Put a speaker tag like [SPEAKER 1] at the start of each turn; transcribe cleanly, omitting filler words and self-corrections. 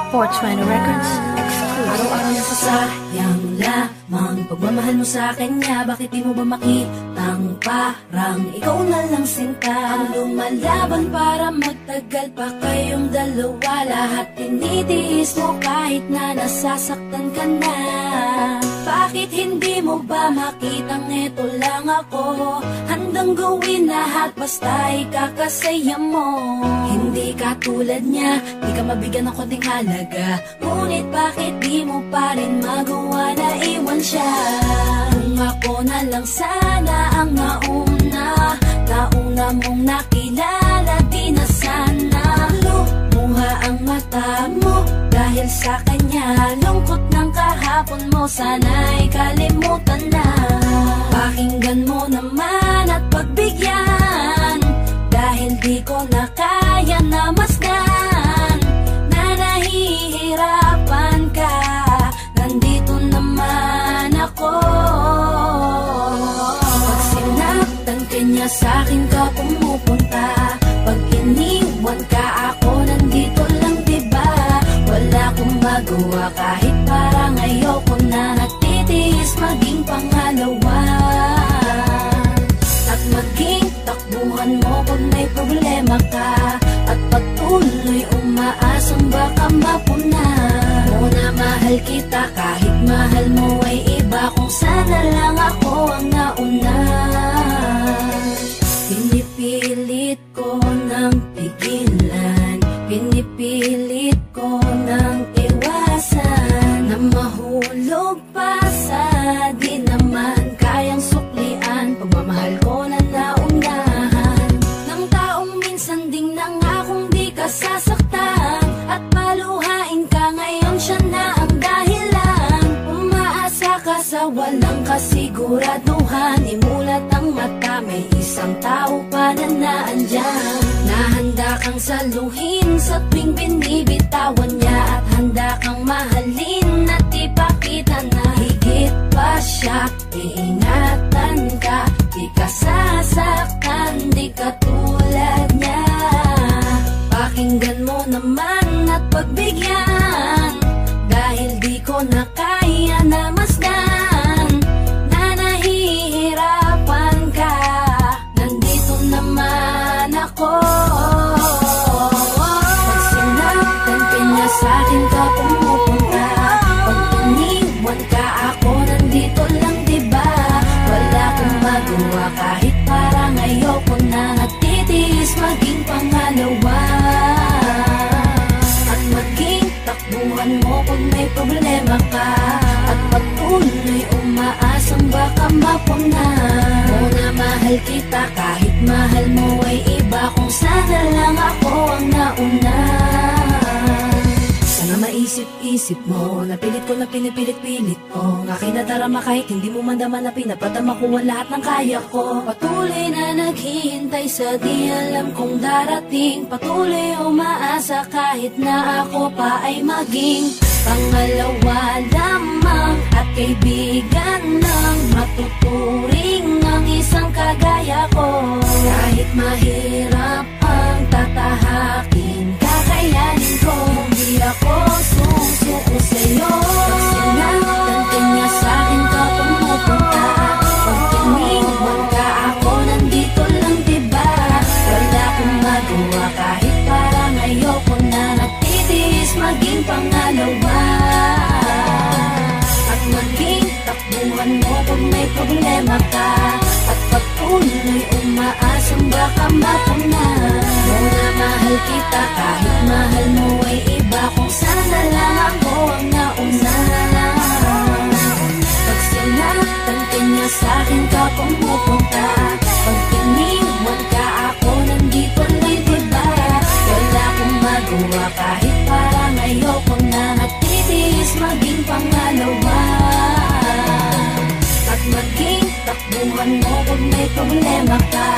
[SPEAKER 1] 420 Records exclusive.
[SPEAKER 2] Araw-araw na sasayang lamang pagmamahal mo sa kanya. Bakit di mo ba makitang parang ikaw na lang sinta ang lumalaban para magtagal pa kayong dalawa? Lahat tinitiis mo kahit na nasasaktan ka na. Bakit hindi mo ba makitang eto lang ako? Handang gawin lahat basta ikakasaya mo. Hindi ka tulad niya, di ka mabigyan ng konting halaga. Ngunit bakit di mo pa rin magawa na iwan siya? Kung ako na lang sana ang nauna mong nakilala, di na sana lumuha ang mata mo dahil sa kanya. Lungkot ng kahapon mo, sana'y kalimutan na. Pakinggan mo naman at pagbigyan, dahil di ko na kaya na masdan na nahihirapan ka. Nandito naman ako. Pag sinaktan ka niya, sa'kin ka pumupunta. Pag iniwan ka, ako nandito lang, diba? Wala akong magawa kahit parang ayoko na. Natitiis maging pangalawa at maging takbuhan mo pag may problema ka, at patuloy umaasang baka mapuna. Muna mahal kita kahit mahal mo ay iba, kung sana lang ako ang nauna. Pinipilit ko ng pigilan, pinipilit ko ng iwasan, na mahulog pa sa di naman kayang suklian. Pagmamahal ko na naunahan ng taong minsan ding nangakong di ka sasaktan, at paluhain ka ngayon, siya na ang dahilan. Umaasa ka sa walang kasiguraduhan, imulat ang mata, may isang tao pa na naandyan. Nahanda kang saluhin sa tuwing binibitawan niya, at handa kang mahalin at ipakita na higit pa siya. Iingatan ka, di ka sasaktan, di ka tulad niya. Pakinggan mo naman at pagbigyan, dahil di ko na kaya na masdan na nahihirapan ka. Nandito naman ako. Pag sinaktan ka niya, sa'kin ka pumupunta. Pag iniwan ka, ako nandito lang, diba? Wala akong magawa kahit parang ayoko na. Natitiis maging pangalawa at maging takbuhan mo pag may problema ka, at patuloy umaasang baka mapuna. Muna mahal kita kahit mahal mo ay iba, kung sana lang ako ang nauna. Sana maisip-isip mo, napilit ko na pinipilit-pilit ko ang aking nadarama, kahit hindi mo man daman na pinapadama ko ang lahat ng kaya ko. Patuloy na naghihintay sa di alam kung darating, patuloy umaasa kahit na ako pa ay maging pangalawa lamang, at kaibigan ng matuturing ang isang kagaya ko. Kahit mahirap ang tatahakin, kakayanin ko. Hindi ako susuko sa'yo. Pag sinaktan ka niya, sa'kin ka pumupunta. Pag iniwan ka, ako nandito lang, diba? Wala akong magawa kahit parang ayoko na. Natitiis maging pangalawa at maging takbuhan mo pag may problema ka, at patuloy umaasang baka mapuna. Muna mahal kita kahit mahal mo ay iba, kung sana lang ako ang nauna. Pag sinaktan ka niya, sa'kin ka pumupunta. Pag iniwan ka, ako nandito lang, diba? Wala akong magawa kahit parang ayoko na. Natitiis maging pangalawa at maging takbuhan mo pag may problema ka,